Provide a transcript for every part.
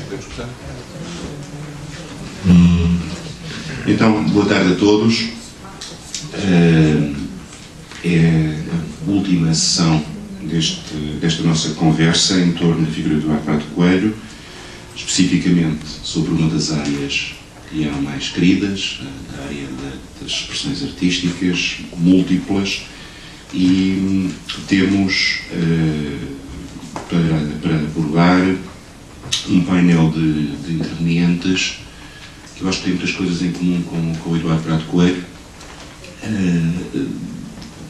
Podemos começar? Então, boa tarde a todos. É a última sessão desta nossa conversa em torno da figura do Eduardo Prado Coelho, especificamente sobre uma das áreas que eram mais queridas, a área das expressões artísticas múltiplas, e temos para abordar um painel de intervenientes que eu acho que tem muitas coisas em comum com o Eduardo Prado Coelho,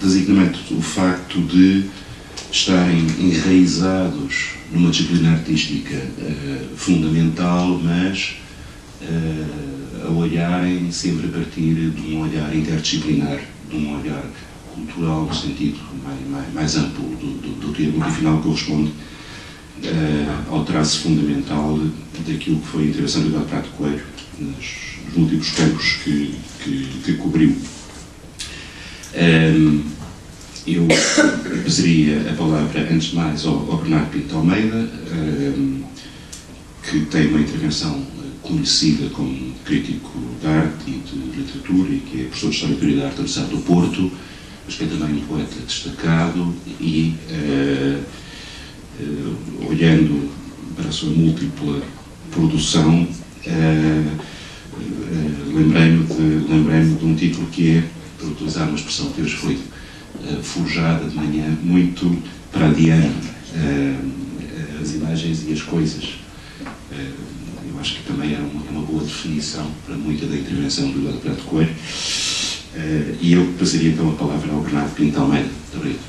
designadamente o facto de estarem enraizados numa disciplina artística fundamental, mas a olharem sempre a partir de um olhar interdisciplinar, de um olhar cultural no sentido mais amplo do termo, que afinal corresponde ao traço fundamental daquilo que foi a intervenção do Eduardo Prado Coelho nos múltiplos campos que cobriu. Eu passaria a palavra, antes de mais, ao Bernardo Pinto Almeida, que tem uma intervenção conhecida como crítico de arte e de literatura, e que é professor de História e Teoria da Arte da Universidade do Porto, mas que é também um poeta destacado e, olhando para a sua múltipla produção, lembrei-me de um título que é, para utilizar uma expressão que hoje foi forjada de manhã, muito pradiano, as imagens e as coisas. Eu acho que também é uma boa definição para muita da intervenção do Eduardo Prado Coelho. E eu passaria então a palavra ao Bernardo Pinto Almeida. Muito obrigado.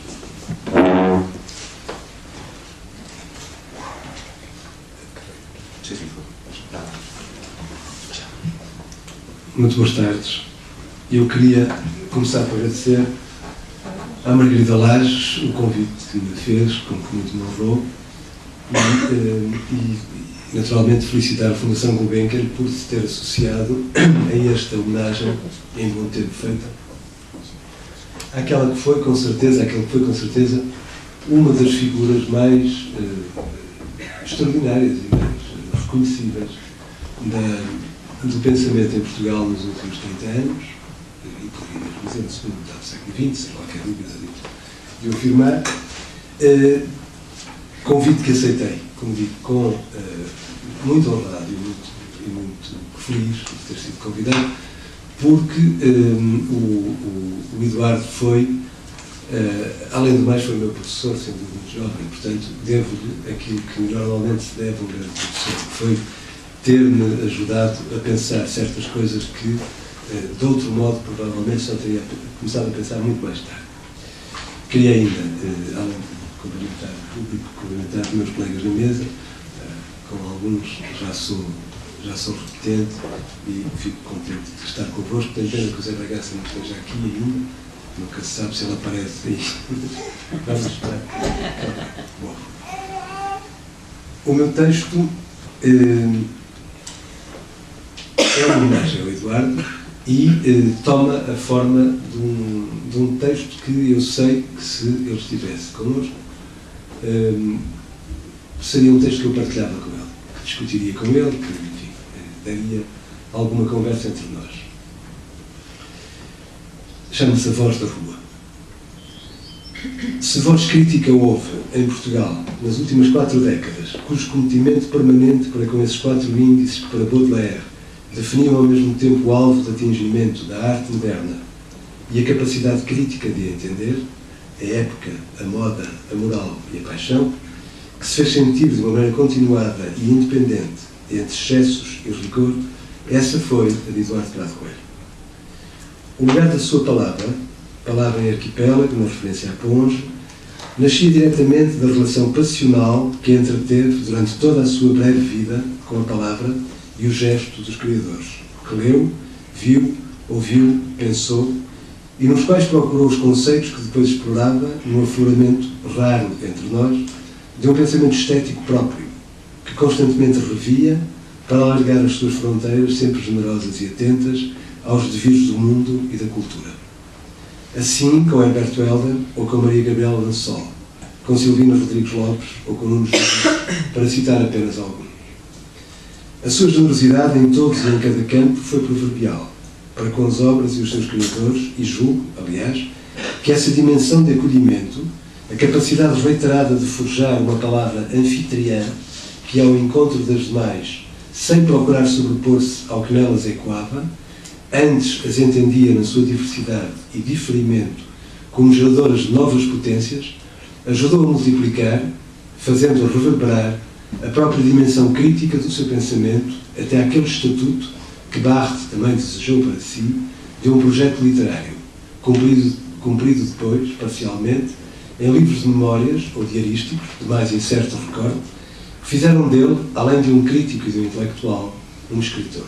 Muito boas tardes. Eu queria começar por agradecer à Margarida Lages o convite que me fez, com que muito me honrou, e naturalmente felicitar a Fundação Gulbenkian por se ter associado a esta homenagem em bom tempo feita àquela que foi com certeza uma das figuras mais extraordinárias e mais reconhecíveis do pensamento em Portugal nos últimos 30 anos, e poderia mesmo dizer no segundo metade do século XX, sem qualquer dúvida de o afirmar. Convite que aceitei, como digo, com muito honrado e muito feliz de ter sido convidado, porque o Eduardo foi, além do mais, foi meu professor, sendo muito jovem, portanto, devo-lhe aquilo que normalmente se deve a um grande professor, que foi ter-me ajudado a pensar certas coisas que, de outro modo, provavelmente só teria começado a pensar muito mais tarde. Queria ainda, além de cumprimentar o público, cumprimentar os meus colegas na mesa, com alguns já sou repetente e fico contente de estar convosco. Tenho pena que o Zé Bagaça não esteja aqui ainda, nunca se sabe se ele aparece aí. Vamos esperar. Bom, o meu texto é uma homenagem ao Eduardo e toma a forma de um texto que eu sei que, se ele estivesse connosco, seria um texto que eu partilhava com ele, que discutiria com ele, que, enfim, daria alguma conversa entre nós. Chama-se A Voz da Rua. Se voz crítica houve em Portugal nas últimas 4 décadas, cujo cometimento permanente para com esses 4 índices que, para Baudelaire, definiam ao mesmo tempo o alvo de atingimento da arte moderna e a capacidade crítica de a entender, a época, a moda, a moral e a paixão, que se fez sentir de uma maneira continuada e independente entre excessos e rigor, essa foi a de Eduardo Prado Coelho. O lugar da sua palavra em arquipélago, na referência à Ponge, nascia diretamente da relação passional que entreteve durante toda a sua breve vida com a palavra e o gesto dos criadores, que leu, viu, ouviu, pensou, e nos quais procurou os conceitos que depois explorava num afloramento raro entre nós de um pensamento estético próprio, que constantemente revia para alargar as suas fronteiras, sempre generosas e atentas aos desvios do mundo e da cultura. Assim com Herberto Helder ou com Maria Gabriela Lansol, com Silvina Rodrigues Lopes ou com Nuno José, para citar apenas alguns. A sua generosidade em todos e em cada campo foi proverbial para com as obras e os seus criadores, e julgo, aliás, que essa dimensão de acolhimento, a capacidade reiterada de forjar uma palavra anfitriã que ia ao encontro das demais, sem procurar sobrepor-se ao que nelas ecoava, antes as entendia na sua diversidade e diferimento como geradoras de novas potências, ajudou a multiplicar, fazendo-a reverberar a própria dimensão crítica do seu pensamento até àquele estatuto que Barthes também desejou para si, de um projeto literário, cumprido depois, parcialmente, em livros de memórias ou diarísticos, de mais incerto recorte, que fizeram dele, além de um crítico e de um intelectual, um escritor.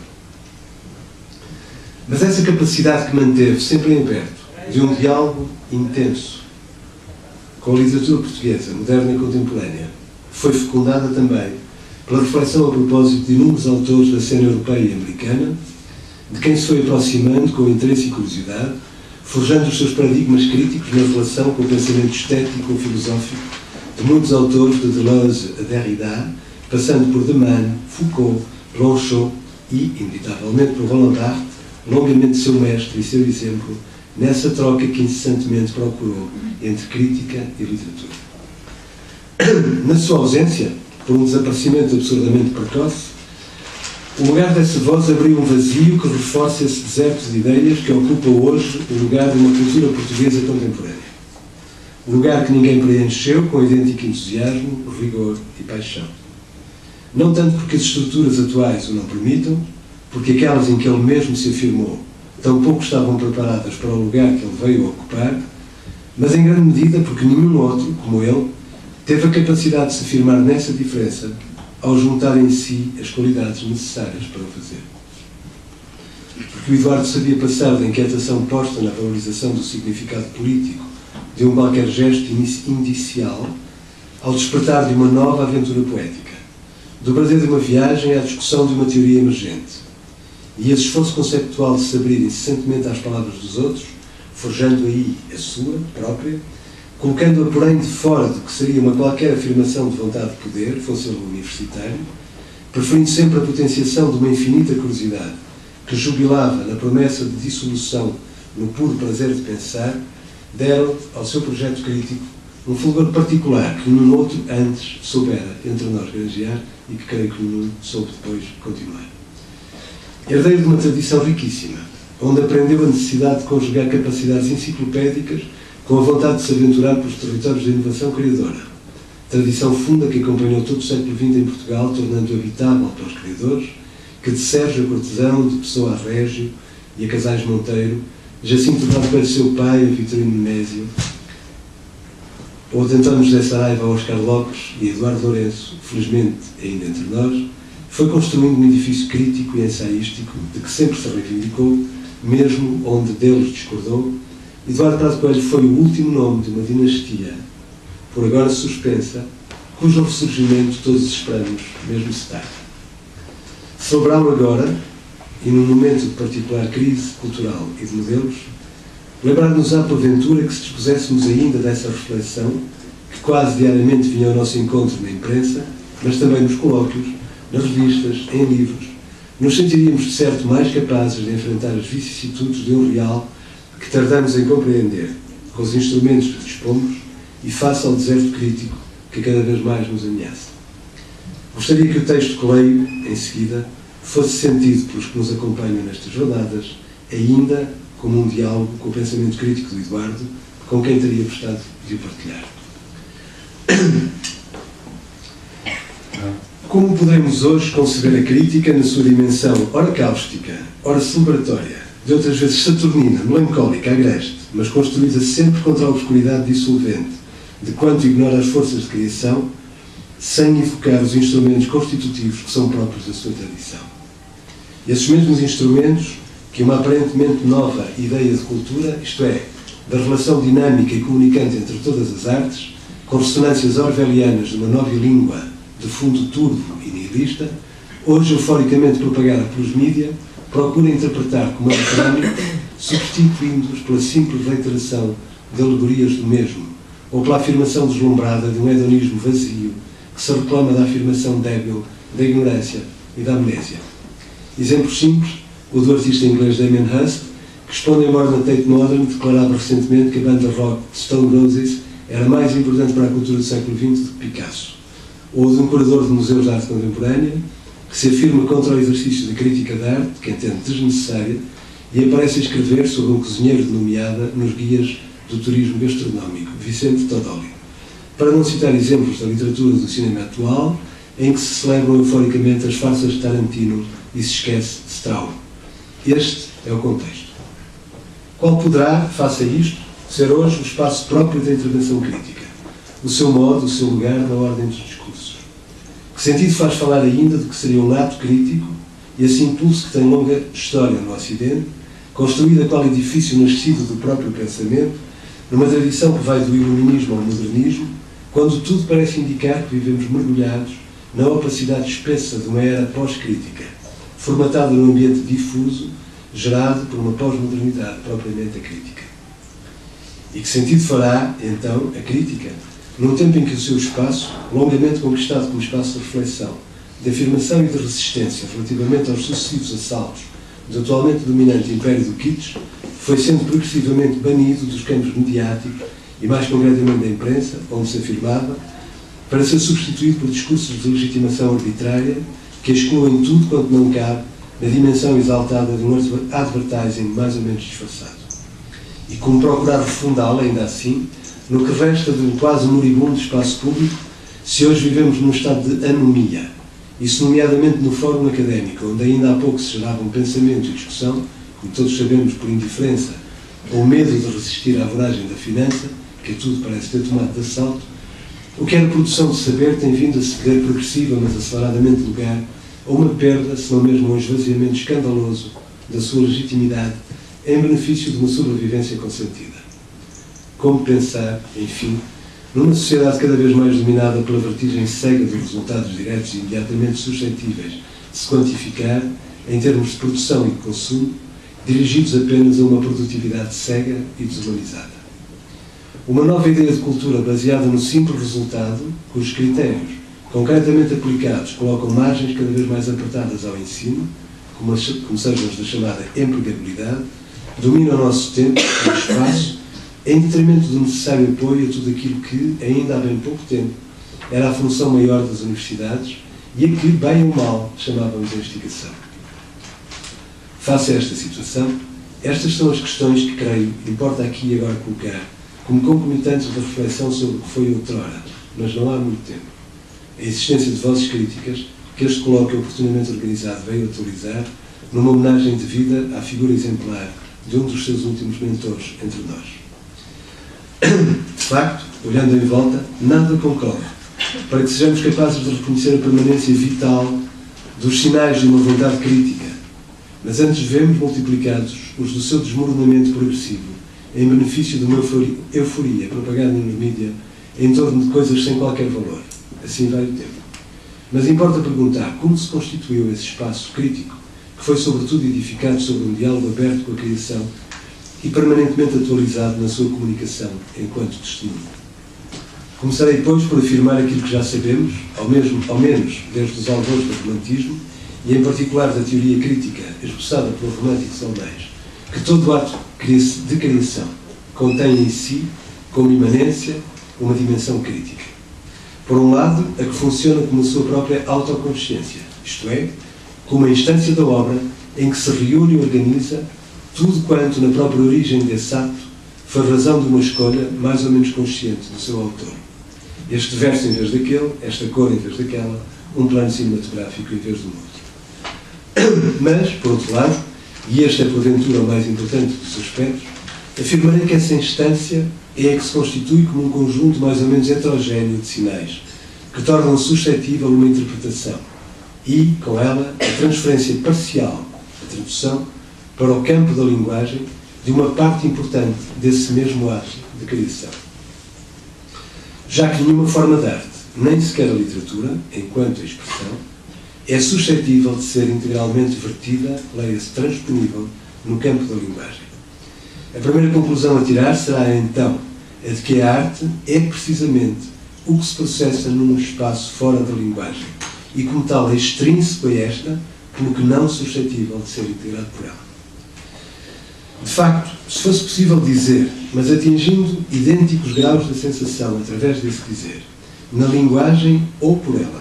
Mas essa capacidade que manteve sempre em perto, de um diálogo intenso com a literatura portuguesa, moderna e contemporânea, foi fecundada também pela reflexão a propósito de inúmeros autores da cena europeia e americana, de quem se foi aproximando com interesse e curiosidade, forjando os seus paradigmas críticos na relação com o pensamento estético ou filosófico de muitos autores, de Deleuze a Derrida, passando por De Man, Foucault, Blanchot e, inevitavelmente, por Roland Barthes, longamente seu mestre e seu exemplo, nessa troca que incessantemente procurou entre crítica e literatura. Na sua ausência, por um desaparecimento absurdamente precoce, o lugar dessa voz abriu um vazio que reforça esse deserto de ideias que ocupa hoje o lugar de uma cultura portuguesa contemporânea. Um lugar que ninguém preencheu com idêntico entusiasmo, rigor e paixão. Não tanto porque as estruturas atuais o não permitam, porque aquelas em que ele mesmo se afirmou tampouco estavam preparadas para o lugar que ele veio a ocupar, mas em grande medida porque nenhum outro, como ele, teve a capacidade de se afirmar nessa diferença ao juntar em si as qualidades necessárias para o fazer. Porque o Eduardo sabia passar da inquietação posta na valorização do significado político de um qualquer gesto indicial ao despertar de uma nova aventura poética, do prazer de uma viagem à discussão de uma teoria emergente. E esse esforço conceptual de se abrir incessantemente às palavras dos outros, forjando aí a sua própria, colocando-a, porém, de fora do que seria uma qualquer afirmação de vontade de poder, fosse ele universitário, preferindo sempre a potenciação de uma infinita curiosidade que jubilava na promessa de dissolução no puro prazer de pensar, deram ao seu projeto crítico um fulgor particular que nenhum outro antes soubera entre nós granjear e que creio que nenhum soube depois continuar. Herdeiro de uma tradição riquíssima, onde aprendeu a necessidade de conjugar capacidades enciclopédicas com a vontade de se aventurar pelos territórios da inovação criadora. Tradição funda que acompanhou todo o século XX em Portugal, tornando-o habitável para os criadores, que de Sérgio a Cortesão, de Pessoa a Régio e a Casais Monteiro, Jacinto Vaz pelo seu pai, a Vitorino Nemésio, ou de António José Saraiva a Oscar Lopes e Eduardo Lourenço, felizmente ainda entre nós, foi construindo um edifício crítico e ensaístico de que sempre se reivindicou, mesmo onde deles discordou. Eduardo Prado Coelho foi o último nome de uma dinastia, por agora suspensa, cujo ressurgimento todos esperamos, mesmo se tarde. Celebrá-lo agora, e num momento de particular crise cultural e de modelos, lembrar-nos-á porventura que se dispuséssemos ainda dessa reflexão, que quase diariamente vinha ao nosso encontro na imprensa, mas também nos colóquios, nas revistas, em livros, nos sentiríamos de certo mais capazes de enfrentar as vicissitudes de um real que tardamos em compreender, com os instrumentos que dispomos e face ao deserto crítico que cada vez mais nos ameaça. Gostaria que o texto que leio, em seguida, fosse sentido pelos que nos acompanham nestas jornadas, ainda como um diálogo com o pensamento crítico do Eduardo, com quem teria gostado de o partilhar. Como poderemos hoje conceber a crítica na sua dimensão ora cáustica, ora celebratória, de outras vezes saturnina, melancólica, agreste, mas construída sempre contra a obscuridade dissolvente, de quanto ignora as forças de criação, sem evocar os instrumentos constitutivos que são próprios da sua tradição. E esses mesmos instrumentos que uma aparentemente nova ideia de cultura, isto é, da relação dinâmica e comunicante entre todas as artes, com ressonâncias orwellianas de uma nova língua de fundo turvo e nihilista, hoje euforicamente propagada pelos mídia, procura interpretar como literário, substituindo-os pela simples reiteração de alegorias do mesmo, ou pela afirmação deslumbrada de um hedonismo vazio, que se reclama da afirmação débil da ignorância e da amnésia. Exemplos simples, o do artista inglês Damien Hirst, que expondo em Modern Tate Modern, declarava recentemente que a banda rock Stone Roses era mais importante para a cultura do século XX do que Picasso. Ou de um curador de museus de arte contemporânea, que se afirma contra o exercício da crítica de arte, que entende desnecessária, e aparece a escrever sobre um cozinheiro de nomeada nos guias do turismo gastronómico, Vicente Todoli. Para não citar exemplos da literatura do cinema atual, em que se celebram euforicamente as farsas de Tarantino e se esquece de Straub. Este é o contexto. Qual poderá, face a isto, ser hoje o espaço próprio da intervenção crítica? O seu modo, o seu lugar na ordem dos discursos? Que sentido faz falar ainda do que seria um ato crítico e esse impulso que tem longa história no Ocidente, construído a qual edifício nascido do próprio pensamento, numa tradição que vai do iluminismo ao modernismo, quando tudo parece indicar que vivemos mergulhados na opacidade espessa de uma era pós-crítica, formatada num ambiente difuso, gerado por uma pós-modernidade propriamente acrítica. E que sentido fará, então, a crítica, num tempo em que o seu espaço, longamente conquistado como espaço de reflexão, de afirmação e de resistência relativamente aos sucessivos assaltos do atualmente dominante império do kitsch, foi sendo progressivamente banido dos campos mediáticos e, mais concretamente, da imprensa, onde se afirmava, para ser substituído por discursos de legitimação arbitrária que excluem tudo quanto não cabe na dimensão exaltada de um advertising mais ou menos disfarçado. E como procurar refundá-la, ainda assim, no que resta de um quase moribundo espaço público, se hoje vivemos num estado de anomia, isso nomeadamente no fórum académico, onde ainda há pouco se gerava um pensamento e discussão, como todos sabemos, por indiferença ou medo de resistir à voragem da finança, que a tudo parece ter tomado de assalto, o que é a produção de saber tem vindo a ceder progressiva, mas aceleradamente lugar, a uma perda, se não mesmo um esvaziamento escandaloso da sua legitimidade em benefício de uma sobrevivência consentida. Como pensar, enfim, numa sociedade cada vez mais dominada pela vertigem cega dos resultados diretos e imediatamente suscetíveis de se quantificar em termos de produção e de consumo, dirigidos apenas a uma produtividade cega e desumanizada. Uma nova ideia de cultura baseada no simples resultado, cujos critérios, concretamente aplicados, colocam margens cada vez mais apertadas ao ensino, como sejam os da chamada empregabilidade, domina o nosso tempo e espaço, em detrimento do necessário apoio a tudo aquilo que, ainda há bem pouco tempo, era a função maior das universidades e a que, bem ou mal, chamávamos a investigação. Face a esta situação, estas são as questões que, creio, importa aqui e agora colocar como concomitantes da reflexão sobre o que foi outrora, mas não há muito tempo. A existência de vozes críticas que este colóquio oportunamente organizado veio atualizar numa homenagem devida à figura exemplar de um dos seus últimos mentores entre nós. De facto, olhando em volta, nada concorre para que sejamos capazes de reconhecer a permanência vital dos sinais de uma vontade crítica, mas antes vemos multiplicados os do seu desmoronamento progressivo em benefício de uma euforia propagada nos mídias em torno de coisas sem qualquer valor. Assim vai o tempo. Mas importa perguntar como se constituiu esse espaço crítico, que foi sobretudo edificado sobre um diálogo aberto com a criação e permanentemente atualizado na sua comunicação enquanto testemunho. Começarei, pois, por afirmar aquilo que já sabemos, ao menos desde os alvores do romantismo, e em particular da teoria crítica esboçada pelos românticos alemães, que todo ato de criação contém em si, como imanência, uma dimensão crítica. Por um lado, a que funciona como a sua própria autoconsciência, isto é, como a instância da obra em que se reúne e organiza tudo quanto, na própria origem desse ato, foi razão de uma escolha mais ou menos consciente do seu autor. Este verso em vez daquele, esta cor em vez daquela, um plano cinematográfico em vez do outro. Mas, por outro lado, e este é porventura o mais importante dos aspectos, afirmarei que essa instância é a que se constitui como um conjunto mais ou menos heterogéneo de sinais, que tornam suscetível uma interpretação e, com ela, a transferência parcial, a tradução, para o campo da linguagem, de uma parte importante desse mesmo ato de criação. Já que nenhuma forma de arte, nem sequer a literatura, enquanto a expressão, é suscetível de ser integralmente vertida, leia-se transponível, no campo da linguagem. A primeira conclusão a tirar será, então, a de que a arte é precisamente o que se processa num espaço fora da linguagem e como tal é extrínseco a esta, pelo que não suscetível de ser integrado por ela. De facto, se fosse possível dizer, mas atingindo idênticos graus de sensação através desse dizer, na linguagem ou por ela,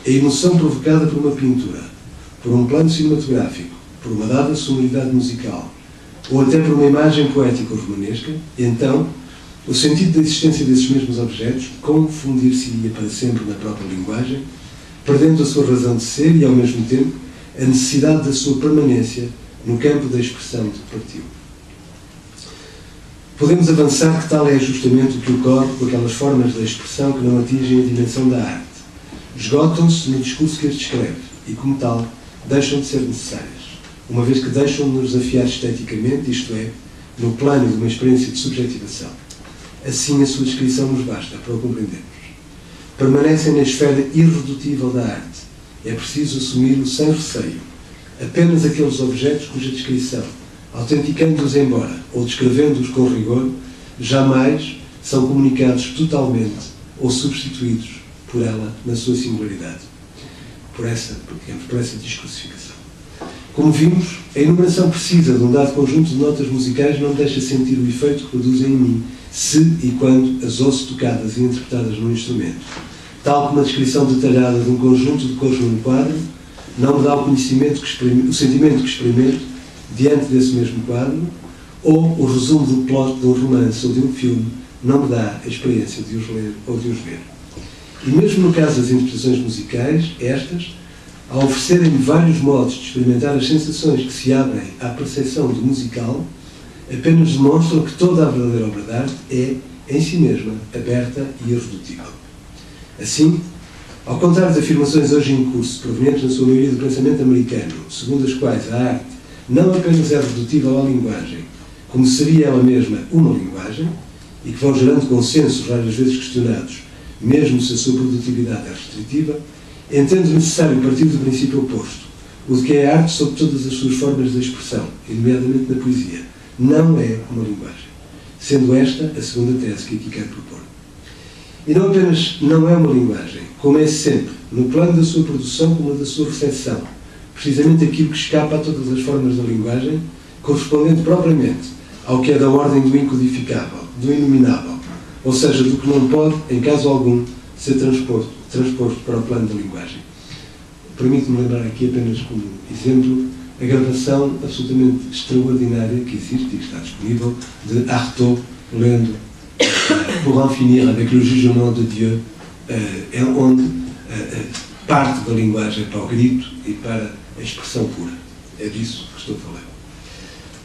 a emoção provocada por uma pintura, por um plano cinematográfico, por uma dada sonoridade musical, ou até por uma imagem poética ou romanesca, então o sentido da existência desses mesmos objetos confundir-se-ia para sempre na própria linguagem, perdendo a sua razão de ser e, ao mesmo tempo, a necessidade da sua permanência no campo da expressão de que partiu. Podemos avançar que tal é justamente o que ocorre com aquelas formas da expressão que não atingem a dimensão da arte. Esgotam-se no discurso que as descreve e, como tal, deixam de ser necessárias, uma vez que deixam de nos desafiar esteticamente, isto é, no plano de uma experiência de subjetivação. Assim, a sua descrição nos basta para o compreendermos. Permanecem na esfera irredutível da arte. É preciso assumi-lo sem receio. Apenas aqueles objetos cuja descrição, autenticando-os embora ou descrevendo-os com rigor, jamais são comunicados totalmente ou substituídos por ela na sua singularidade. Por essa discursificação. Como vimos, a enumeração precisa de um dado conjunto de notas musicais não deixa sentir o efeito que produzem em mim, se e quando as ouço tocadas e interpretadas num instrumento. Tal como a descrição detalhada de um conjunto de cores num quadro não me dá o sentimento que experimento diante desse mesmo quadro, ou o resumo do plot de um romance ou de um filme não me dá a experiência de os ler ou de os ver. E mesmo no caso das interpretações musicais, estas, ao oferecerem-me vários modos de experimentar as sensações que se abrem à percepção do musical, apenas demonstram que toda a verdadeira obra de arte é, em si mesma, aberta e irredutível. Assim, ao contrário de afirmações hoje em curso, provenientes na sua maioria do pensamento americano, segundo as quais a arte não apenas é redutível à linguagem, como seria ela mesma uma linguagem, e que vão gerando consensos várias vezes questionados, mesmo se a sua produtividade é restritiva, entendo necessário partir do princípio oposto, o de que a arte sob todas as suas formas de expressão, e nomeadamente na poesia, não é uma linguagem, sendo esta a segunda tese que aqui quero propor. E não apenas não é uma linguagem, como é sempre, no plano da sua produção como da sua recepção, precisamente aquilo que escapa a todas as formas da linguagem, correspondente propriamente ao que é da ordem do incodificável, do inominável, ou seja, do que não pode, em caso algum, ser transposto para o plano da linguagem. Permito-me lembrar aqui apenas como exemplo a gravação absolutamente extraordinária que existe e que está disponível de Artaud lendo Pour en finir avec le jugement de Dieu, onde parte da linguagem para o grito e para a expressão pura. É disso que estou a falar.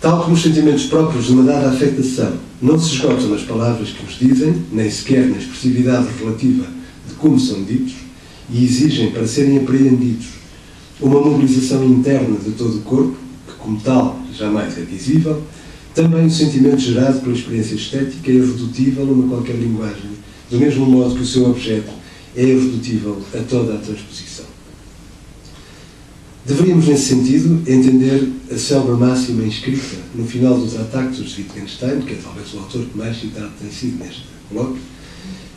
Tal como os sentimentos próprios de uma dada afetação não se esgotam nas palavras que os dizem, nem sequer na expressividade relativa de como são ditos, e exigem, para serem apreendidos, uma mobilização interna de todo o corpo, que como tal jamais é visível, também o sentimento gerado pela experiência estética é irredutível a uma qualquer linguagem, do mesmo modo que o seu objeto é irredutível a toda a transposição. Deveríamos, nesse sentido, entender a célebre máxima inscrita no final dos Tractatus de Wittgenstein, que é talvez o autor que mais citado tem sido neste colóquio,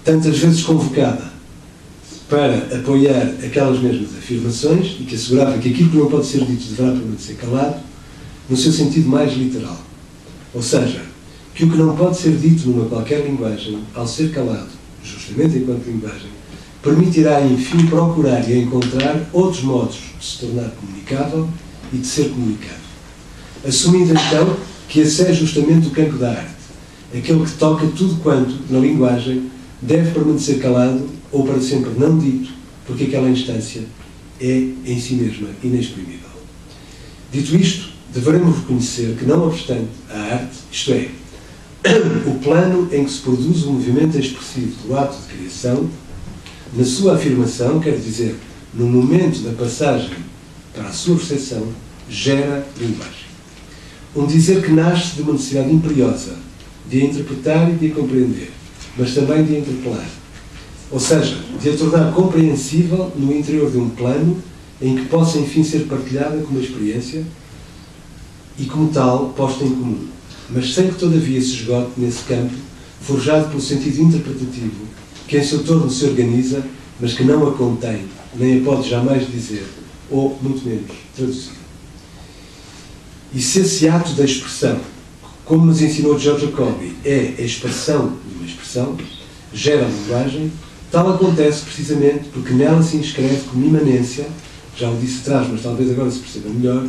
tantas vezes convocada para apoiar aquelas mesmas afirmações e que assegurava que aquilo que não pode ser dito deverá permanecer calado, no seu sentido mais literal. Ou seja, que o que não pode ser dito numa qualquer linguagem, ao ser calado, justamente enquanto linguagem, permitirá, enfim, procurar e encontrar outros modos de se tornar comunicável e de ser comunicado. Assumindo, então, que esse é justamente o campo da arte, aquele que toca tudo quanto, na linguagem, deve permanecer calado ou para sempre não dito, porque aquela instância é, em si mesma, inexprimível. Dito isto, deveremos reconhecer que, não obstante a arte, isto é, o plano em que se produz o movimento expressivo do ato de criação, na sua afirmação, quer dizer, no momento da passagem para a sua recepção, gera linguagem. Um dizer que nasce de uma necessidade imperiosa de a interpretar e de a compreender, mas também de a interpelar. Ou seja, de a tornar compreensível no interior de um plano em que possa, enfim, ser partilhada como experiência e, como tal, posta em comum, mas sem que, todavia, se esgote nesse campo, forjado pelo sentido interpretativo, que em seu torno se organiza, mas que não a contém nem a pode jamais dizer, ou, muito menos, traduzir. E se esse ato da expressão, como nos ensinou George Jacobi, é a expressão de uma expressão, gera a linguagem, tal acontece precisamente porque nela se inscreve como imanência, já o disse atrás, mas talvez agora se perceba melhor,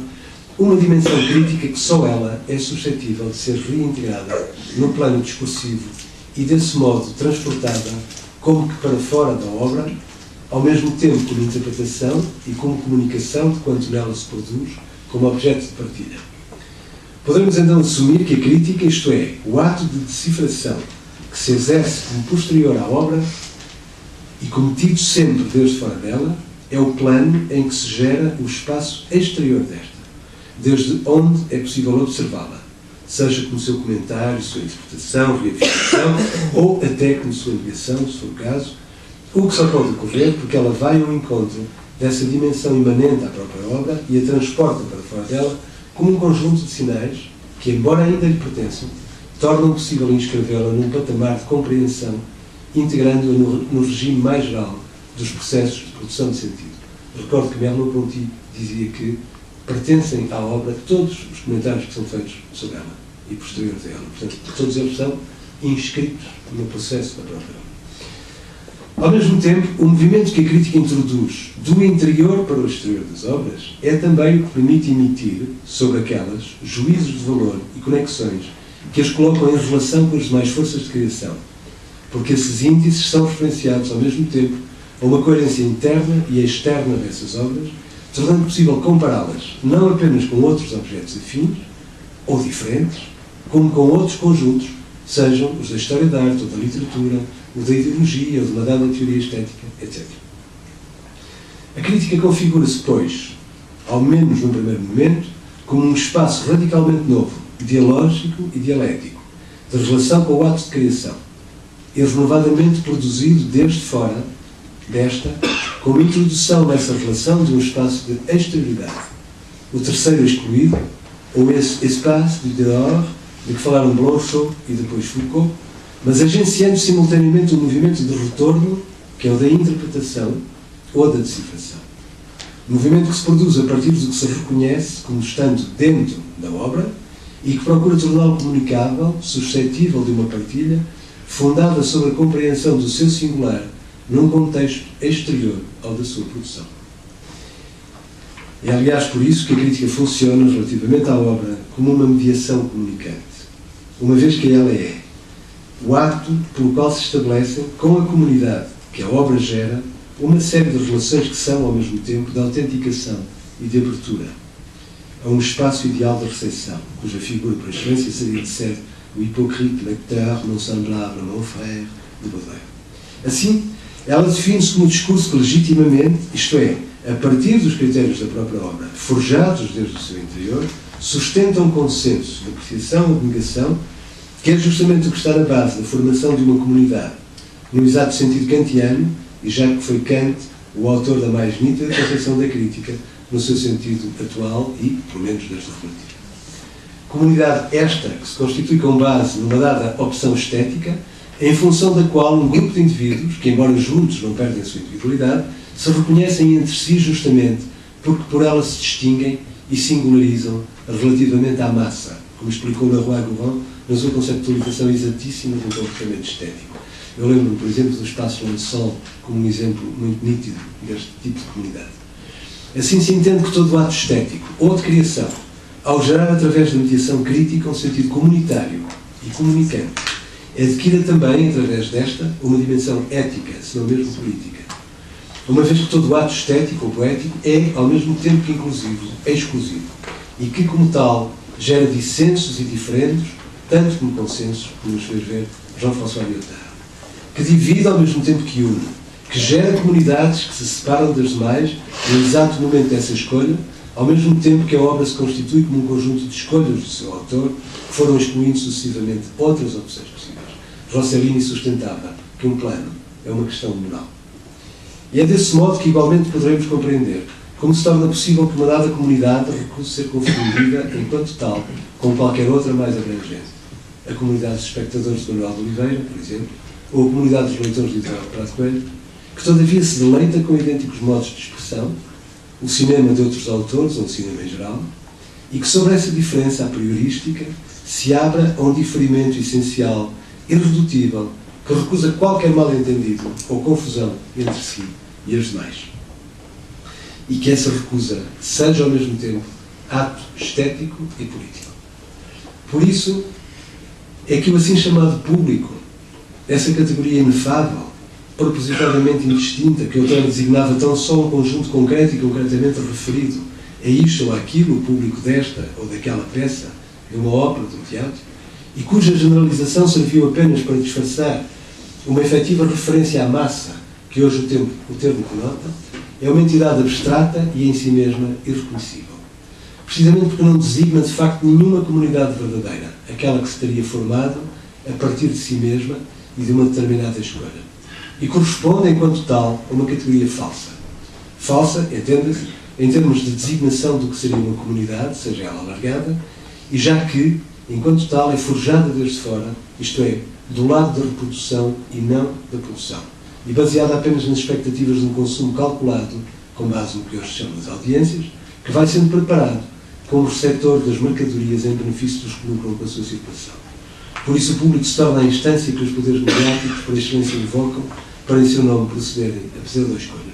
uma dimensão crítica que só ela é suscetível de ser reintegrada no plano discursivo e, desse modo, transportada como que para fora da obra, ao mesmo tempo como interpretação e como comunicação de quanto nela se produz, como objeto de partilha. Podemos então assumir que a crítica, isto é, o ato de decifração que se exerce como posterior à obra e cometido sempre desde fora dela, é o plano em que se gera o espaço exterior desta, desde onde é possível observá-la, seja como seu comentário, sua interpretação, reificação, ou até como sua negação, se for o caso, o que só pode ocorrer porque ela vai ao encontro dessa dimensão imanente à própria obra e a transporta para fora dela como um conjunto de sinais que, embora ainda lhe pertençam, tornam possível inscrevê-la num patamar de compreensão, integrando-a no regime mais geral dos processos de produção de sentido. Recordo que Merleau-Ponty dizia que pertencem à obra todos os comentários que são feitos sobre ela e posteriores a ela. Portanto, todos eles são inscritos no processo da própria obra. Ao mesmo tempo, o movimento que a crítica introduz do interior para o exterior das obras é também o que permite emitir sobre aquelas juízos de valor e conexões que as colocam em relação com as demais forças de criação, porque esses índices são referenciados ao mesmo tempo a uma coerência interna e externa dessas obras, tornando possível compará-las não apenas com outros objetos afins ou diferentes, como com outros conjuntos, sejam os da história da arte ou da literatura, o da ideologia ou de uma dada teoria estética, etc. A crítica configura-se, pois, ao menos no primeiro momento, como um espaço radicalmente novo, dialógico e dialético, de relação com o ato de criação, e renovadamente produzido desde fora desta, como introdução nessa relação de um espaço de exterioridade. O terceiro excluído, ou esse espaço de dehors, de que falaram Blanchot e depois Foucault, mas agenciando simultaneamente um movimento de retorno, que é o da interpretação ou da decifração. Um movimento que se produz a partir do que se reconhece como estando dentro da obra e que procura torná-lo comunicável, suscetível de uma partilha, fundada sobre a compreensão do seu singular num contexto exterior ao da sua produção. É, aliás, por isso que a crítica funciona relativamente à obra como uma mediação comunicante, uma vez que ela é o ato pelo qual se estabelecem, com a comunidade que a obra gera, uma série de relações que são, ao mesmo tempo, de autenticação e de abertura a um espaço ideal de recepção, cuja figura, por excelência, seria de ser o hypocrite lecteur non semblable mon frère de Baudelaire. Assim, ela define-se como um discurso que legitimamente, isto é, a partir dos critérios da própria obra, forjados desde o seu interior, sustentam um consenso de apreciação ou de negação, que é justamente o que está na base da formação de uma comunidade, no exato sentido kantiano, e já que foi Kant o autor da mais nítida concepção da crítica, no seu sentido atual e, pelo menos, desta relativa. Comunidade esta que se constitui com base numa dada opção estética, em função da qual um grupo de indivíduos, que embora juntos não perdem a sua individualidade, se reconhecem entre si justamente porque por ela se distinguem e singularizam relativamente à massa, como explicou Leroy-Gourhan na sua conceptualização exatíssima do comportamento estético. Eu lembro-me, por exemplo, do espaço Lançol como um exemplo muito nítido deste tipo de comunidade. Assim se entende que todo o ato estético ou de criação, ao gerar através da mediação crítica um sentido comunitário e comunicante, adquira também, através desta, uma dimensão ética, se não mesmo política. Uma vez que todo o ato estético ou poético é, ao mesmo tempo que inclusivo, exclusivo, e que, como tal, gera dissensos e diferendos, tanto como consensos, como nos fez ver Jean-François Lyotard, que divide ao mesmo tempo que une, que gera comunidades que se separam das demais no exato momento dessa escolha, ao mesmo tempo que a obra se constitui como um conjunto de escolhas do seu autor, que foram excluindo sucessivamente outras opções possíveis. Rossellini sustentava que um plano é uma questão moral. E é desse modo que igualmente poderemos compreender como se torna possível que uma dada comunidade recuse ser confundida enquanto tal com qualquer outra mais abrangente. A comunidade dos espectadores de Manuel de Oliveira, por exemplo, ou a comunidade dos leitores de Eduardo Prado Coelho, que todavia se deleita com idênticos modos de expressão, o cinema de outros autores, ou o cinema em geral, e que sobre essa diferença a priorística se abra a um diferimento essencial, irredutível, que recusa qualquer mal-entendido ou confusão entre si e as demais. E que essa recusa seja ao mesmo tempo ato estético e político. Por isso é que o assim chamado público, essa categoria inefável, propositadamente indistinta, que outrora designava tão só um conjunto concreto e concretamente referido a isto ou aquilo, o público desta ou daquela peça, de uma ópera, de um teatro, e cuja generalização serviu apenas para disfarçar uma efetiva referência à massa que hoje o termo conota, é uma entidade abstrata e em si mesma irreconhecível. Precisamente porque não designa de facto nenhuma comunidade verdadeira, aquela que se teria formado a partir de si mesma e de uma determinada escolha. E corresponde, enquanto tal, a uma categoria falsa. Falsa, entende-se, em termos de designação do que seria uma comunidade, seja ela alargada, e já que, enquanto tal, é forjada desde fora, isto é, do lado da reprodução e não da produção, e baseada apenas nas expectativas de um consumo calculado, com base no que hoje se chama das audiências, que vai sendo preparado como receptor das mercadorias em benefício dos que lucram com a sua circulação. Por isso o público se torna a instância que os poderes mediáticos, por excelência, invocam para em seu nome procederem a pseudo-escolhas.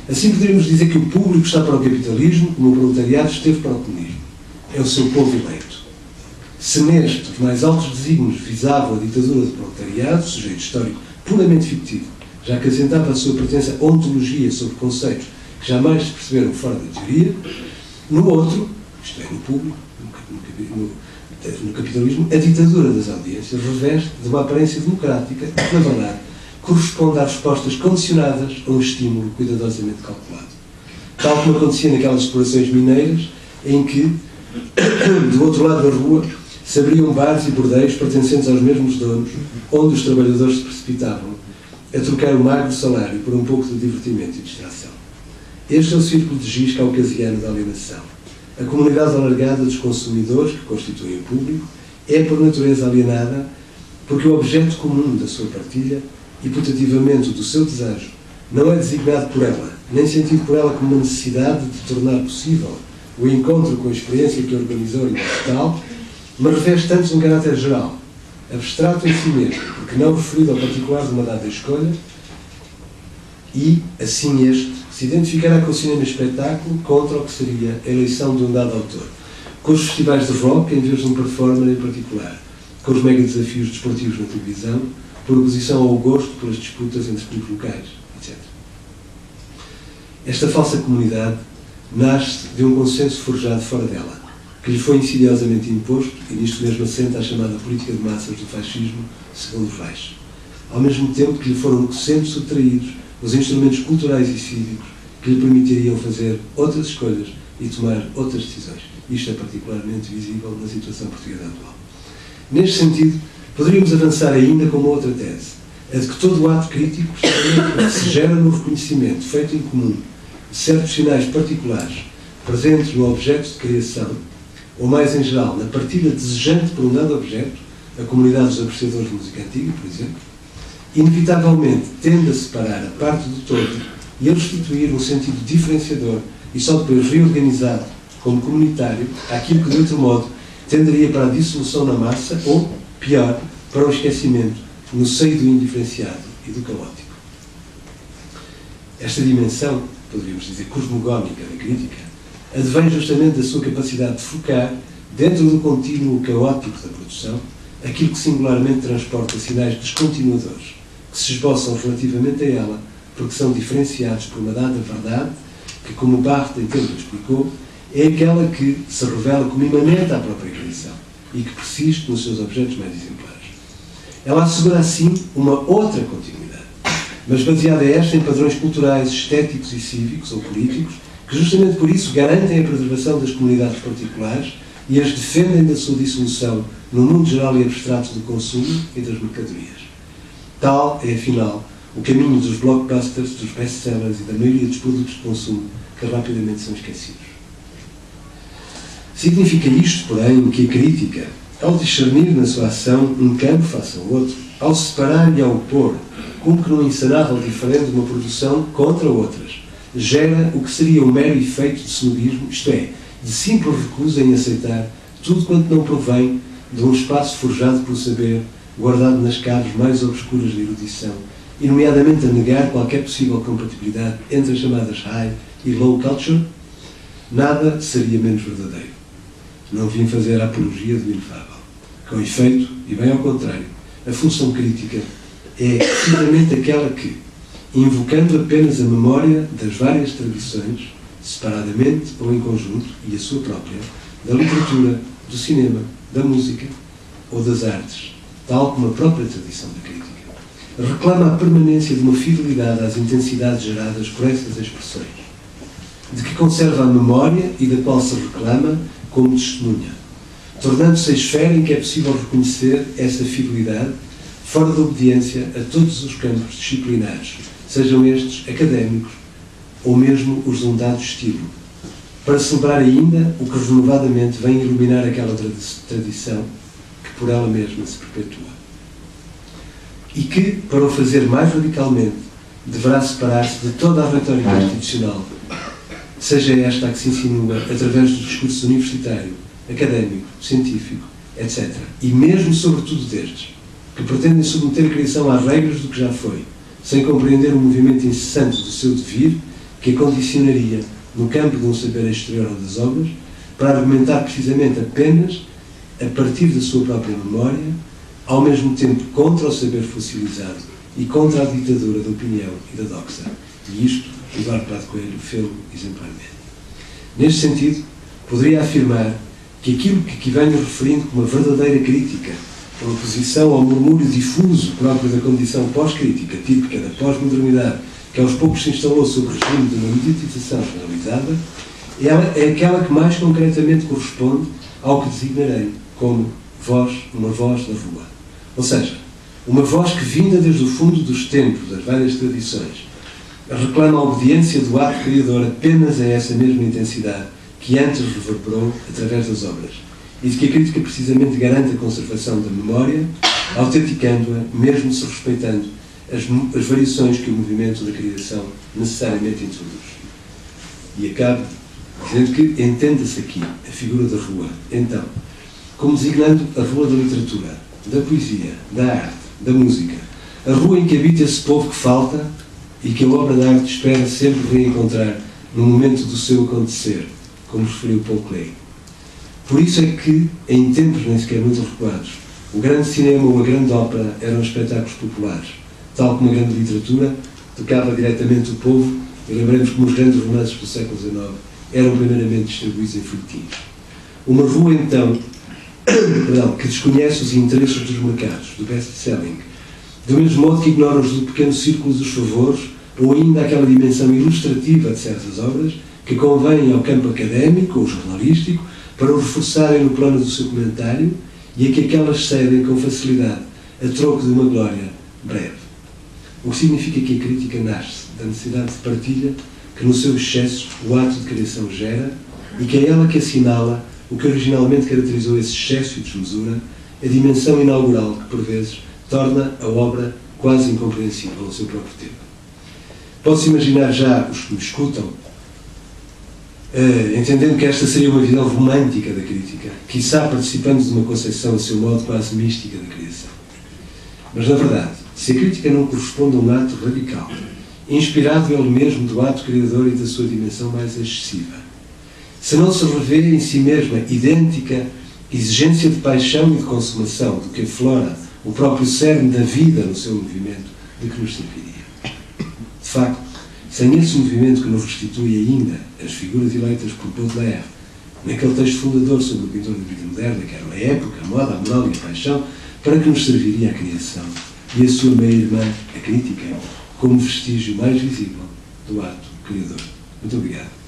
Assim poderíamos dizer que o público está para o capitalismo como o proletariado esteve para o comunismo. É o seu povo eleito. Se neste, os mais altos desígnios visavam a ditadura do proletariado, sujeito histórico puramente fictivo, já que assentava a sua pertença à ontologia sobre conceitos que jamais se perceberam fora da teoria, no outro, isto é, no público, no capitalismo, a ditadura das audiências reveste de uma aparência democrática que, na verdade, corresponde a respostas condicionadas a um estímulo cuidadosamente calculado. Tal como acontecia naquelas explorações mineiras, em que, do outro lado da rua, se abriam bares e bordéis pertencentes aos mesmos donos, onde os trabalhadores se precipitavam a trocar o magro salário por um pouco de divertimento e distração. Este é o círculo de giz caucasiano da alienação. A comunidade alargada dos consumidores, que constituem o público, é por natureza alienada porque o objeto comum da sua partilha e, putativamente, do seu desejo, não é designado por ela, nem sentido por ela como uma necessidade de tornar possível o encontro com a experiência que organizou e tal, mas reveste antes um caráter geral, abstrato em si mesmo, porque não referido ao particular de uma dada escolha, e, assim este, se identificará com o cinema-espetáculo contra o que seria a eleição de um dado autor, com os festivais de rock em vez de um performer em particular, com os mega-desafios desportivos na televisão, por oposição ao gosto pelas disputas entre clubes locais, etc. Esta falsa comunidade nasce de um consenso forjado fora dela, que lhe foi insidiosamente imposto, e nisto mesmo assenta a chamada política de massas do fascismo, segundo Reich, ao mesmo tempo que lhe foram sempre subtraídos os instrumentos culturais e cívicos que lhe permitiriam fazer outras escolhas e tomar outras decisões. Isto é particularmente visível na situação portuguesa atual. Neste sentido, poderíamos avançar ainda com uma outra tese, a de que todo o ato crítico se gera no reconhecimento feito em comum de certos sinais particulares presentes no objeto de criação, ou mais em geral, na partilha desejante por um dado objeto, a comunidade dos apreciadores de música antiga, por exemplo, inevitavelmente tende a separar a parte do todo e a restituir um sentido diferenciador e só depois reorganizado como comunitário àquilo que, de outro modo, tenderia para a dissolução na massa ou, pior, para o esquecimento no seio do indiferenciado e do caótico. Esta dimensão, poderíamos dizer, cosmogónica da crítica, advém justamente da sua capacidade de focar, dentro do contínuo caótico da produção, aquilo que singularmente transporta sinais descontinuadores, que se esboçam relativamente a ela, porque são diferenciados por uma dada verdade, que, como Barthes em tempo explicou, é aquela que se revela como imanente à própria criação e que persiste nos seus objetos mais exemplares. Ela assegura, assim, uma outra continuidade, mas baseada esta em padrões culturais, estéticos e cívicos ou políticos, que justamente por isso garantem a preservação das comunidades particulares e as defendem da sua dissolução no mundo geral e abstrato do consumo e das mercadorias. Tal é, afinal, o caminho dos blockbusters, dos best-sellers e da maioria dos produtos de consumo que rapidamente são esquecidos. Significa isto, porém, que a crítica, ao discernir na sua ação um campo face ao outro, ao separar e ao opor, como que num encenável diferente de uma produção contra outras, gera o que seria um mero efeito de snobismo, isto é, de simples recusa em aceitar tudo quanto não provém de um espaço forjado pelo saber, guardado nas caves mais obscuras da erudição, e nomeadamente a negar qualquer possível compatibilidade entre as chamadas high e low culture? Nada seria menos verdadeiro. Não vim fazer a apologia do inefável. Com efeito, e bem ao contrário, a função crítica é precisamente aquela que, invocando apenas a memória das várias tradições, separadamente ou em conjunto, e a sua própria, da literatura, do cinema, da música ou das artes, tal como a própria tradição da crítica, reclama a permanência de uma fidelidade às intensidades geradas por essas expressões, de que conserva a memória e da qual se reclama como testemunha, tornando-se a esfera em que é possível reconhecer essa fidelidade fora da obediência a todos os campos disciplinares, sejam estes académicos ou mesmo os de um dado estilo, para celebrar ainda o que renovadamente vem iluminar aquela tradição que por ela mesma se perpetua. E que, para o fazer mais radicalmente, deverá separar-se de toda a retórica institucional, seja esta a que se insinua através do discurso universitário, académico, científico, etc. E mesmo sobretudo destes, que pretendem submeter a criação às regras do que já foi, sem compreender o movimento incessante do seu devir, que a condicionaria no campo de um saber exterior ou das obras, para argumentar precisamente apenas a partir da sua própria memória, ao mesmo tempo contra o saber fossilizado e contra a ditadura da opinião e da doxa. E isto, Eduardo Prado Coelho fê-lo exemplarmente. Neste sentido, poderia afirmar que aquilo que aqui venho referindo como uma verdadeira crítica, em oposição ao murmúrio difuso próprio da condição pós-crítica, típica da pós-modernidade, que aos poucos se instalou sob o regime de uma mediatização generalizada, é aquela que mais concretamente corresponde ao que designarei como voz, uma voz da rua. Ou seja, uma voz que, vinda desde o fundo dos tempos das várias tradições, reclama a obediência do ato criador apenas a essa mesma intensidade que antes reverberou através das obras, e de que a crítica precisamente garante a conservação da memória, autenticando-a, mesmo se respeitando as variações que o movimento da criação necessariamente introduz. E acabo dizendo que entenda-se aqui a figura da rua, então, como designando a rua da literatura, da poesia, da arte, da música, a rua em que habita esse povo que falta e que a obra de arte espera sempre reencontrar no momento do seu acontecer, como referiu Paul Klee. Por isso é que, em tempos nem sequer muito recuados, o grande cinema ou a grande ópera eram espetáculos populares, tal como a grande literatura tocava diretamente o povo, e lembremos como os grandes romances do século XIX eram primeiramente distribuídos em folhetins. Uma rua, então, que desconhece os interesses dos mercados, do best-selling, do mesmo modo que ignora os do pequeno círculo dos favores, ou ainda aquela dimensão ilustrativa de certas obras que convém ao campo académico ou jornalístico para o reforçarem no plano do seu comentário e a que aquelas cedem com facilidade a troco de uma glória breve. O que significa que a crítica nasce da necessidade de partilha que no seu excesso o ato de criação gera e que é ela que assinala o que originalmente caracterizou esse excesso e desmesura, a dimensão inaugural que, por vezes, torna a obra quase incompreensível ao seu próprio tempo. Posso imaginar já os que me escutam, entendendo que esta seria uma visão romântica da crítica, quiçá participando de uma concepção a seu modo quase mística da criação. Mas, na verdade, se a crítica não corresponde a um ato radical, inspirado ele mesmo do ato criador e da sua dimensão mais excessiva, se não se revê em si mesma idêntica exigência de paixão e de consumação do que aflora o próprio cerne da vida no seu movimento, de que nos serviria? De facto, sem esse movimento que nos restitui ainda as figuras eleitas por Baudelaire, naquele texto fundador sobre o pintor da vida moderna, que era a época, a moda, a moral e a paixão, para que nos serviria a criação e a sua meia-irmã, a crítica, como vestígio mais visível do ato criador? Muito obrigado.